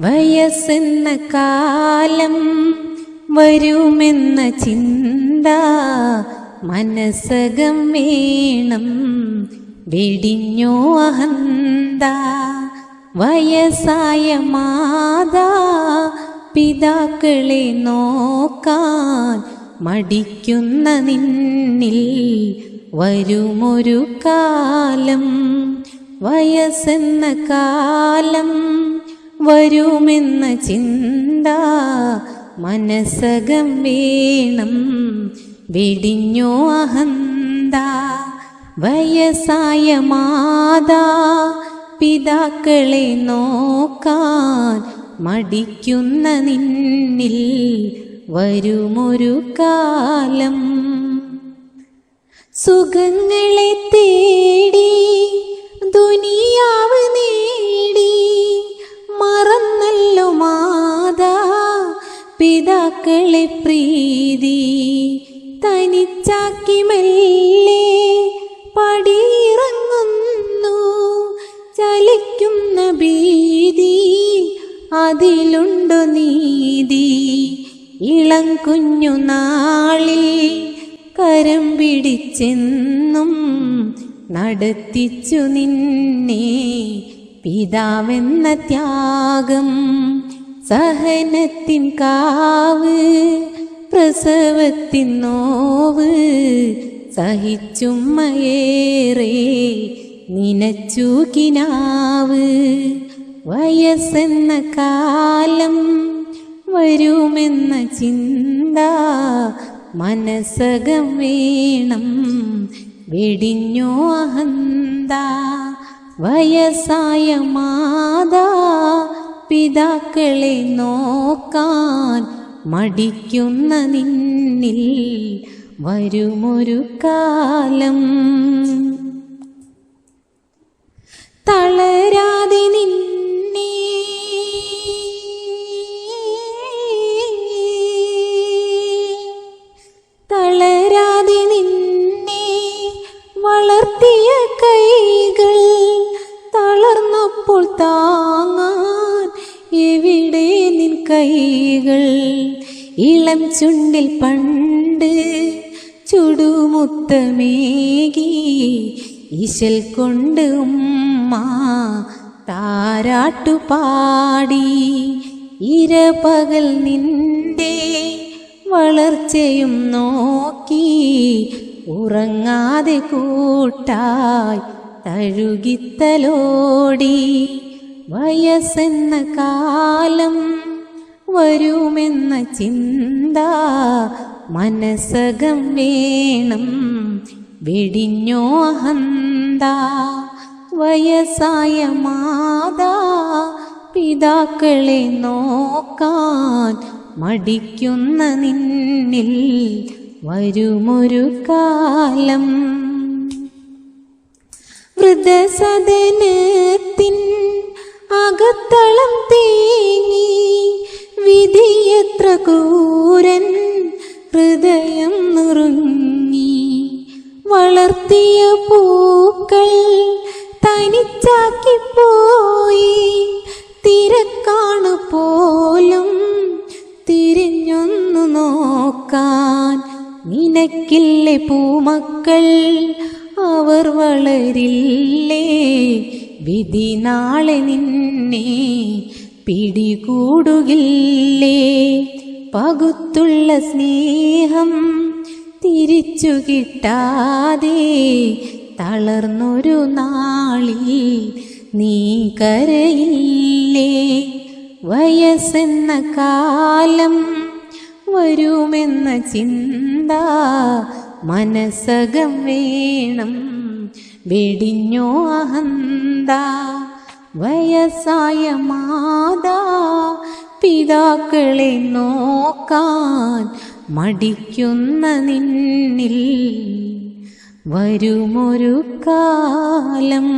വയസ്സെന്ന കാലം വരുമെന്ന ചിന്ത മനസ്സകം വേണം, വെടിഞ്ഞോ അഹന്ത. വയസ്സായ മാതാ പിതാക്കളെ നോക്കാൻ മടിക്കുന്ന നിന്നിൽ വരുമൊരു കാലം. വയസ്സെന്ന കാലം വരുമെന്ന ചിന്ത മനസ്സകം വേണം, വെടിഞ്ഞോ അഹന്ത. വയസ്സായ മാതാ പിതാക്കളെ നോക്കാൻ മടിക്കുന്ന നിന്നിൽ വരുമൊരു കാലം. സുഖങ്ങളെ തേടി ദുനിയാവ് നേടി മറന്നല്ലോ മാതാ പിതാക്കളെ പ്രീതി. തനിച്ചാക്കി മെല്ലെ പടിയിറങ്ങുന്നു, ചലിക്കുന്ന ഭീതി അതിലുണ്ടോ നീതി. ഇളം കുഞ്ഞു നാളിൽ കരം പിടിച്ചെന്നും നടത്തിച്ചു നിന്നെ പിതാവെന്ന ത്യാഗം. സഹനത്തിൻ കാവ് പ്രസവത്തിൻ നോവ് സഹിച്ചുമ്മയേറെ നിനച്ചു കിനാവ്. വയസ്സെന്ന കാലം വരുമെന്ന ചിന്ത മനസ്സകം വേണം, വെടിഞ്ഞോ അഹന്ത. വയസ്സായ മാതാ പിതാക്കളെ നോക്കാൻ മടിക്കുന്ന നിന്നിൽ വരുമൊരു കാലം. തളരാതെ നിന്നെ വളർത്തിയ കൈകൾ തളർന്നപ്പോൾ താങ്ങാൻ എവിടെ നിൻ കൈകൾ. ഇളം ചുണ്ടിൽ പണ്ട് ചുടുമുത്തമേകി ഇശൽ കൊണ്ട് ഉമ്മ താരാട്ടുപാടി. ഇരപകൽ നിന്റെ വളർച്ചയും നോക്കി ഉറങ്ങാതെ കൂട്ടായി തഴുകിത്തലോടി. വയസ്സെന്ന കാലം വരുമെന്ന ചിന്ത മനസ്സകം വേണം, വെടിഞ്ഞോ അഹന്ത. വയസ്സായ മാതാ പിതാക്കളെ നോക്കാൻ മടിക്കുന്ന നിന്നിൽ വരുമൊരു കാലം. വൃദ്ധസദനത്തിൻ അകത്തളം തേങ്ങി വിധിയെത്ര ക്രൂരൻ ഹൃദയം നുറുങ്ങി. വളർത്തിയ പൂക്കൾ തനിച്ചാക്കിപ്പോയി, തിരക്കാണു പോലും തിരിഞ്ഞൊന്നു നോക്കാൻ. നിനക്കില്ലേ പൂമക്കൾ, അവർ വളരില്ലേ, വിധി നാളെ നിന്നെ പിടികൂടുകില്ലേ. പകുത്തുള്ള സ്നേഹം തിരിച്ചു കിട്ടാതെ തളർന്നൊരു നാളിൽ നീ കരയില്ലേ. വയസ്സെന്ന കാലം വരുമെന്ന ചിന്ത മനസ്സകം വേണം, വെടിഞ്ഞോ അഹന്ത. വയസ്സായ മാതാ പിതാക്കളെ നോക്കാൻ മടിക്കുന്ന നിന്നിൽ വരുമൊരു കാലം.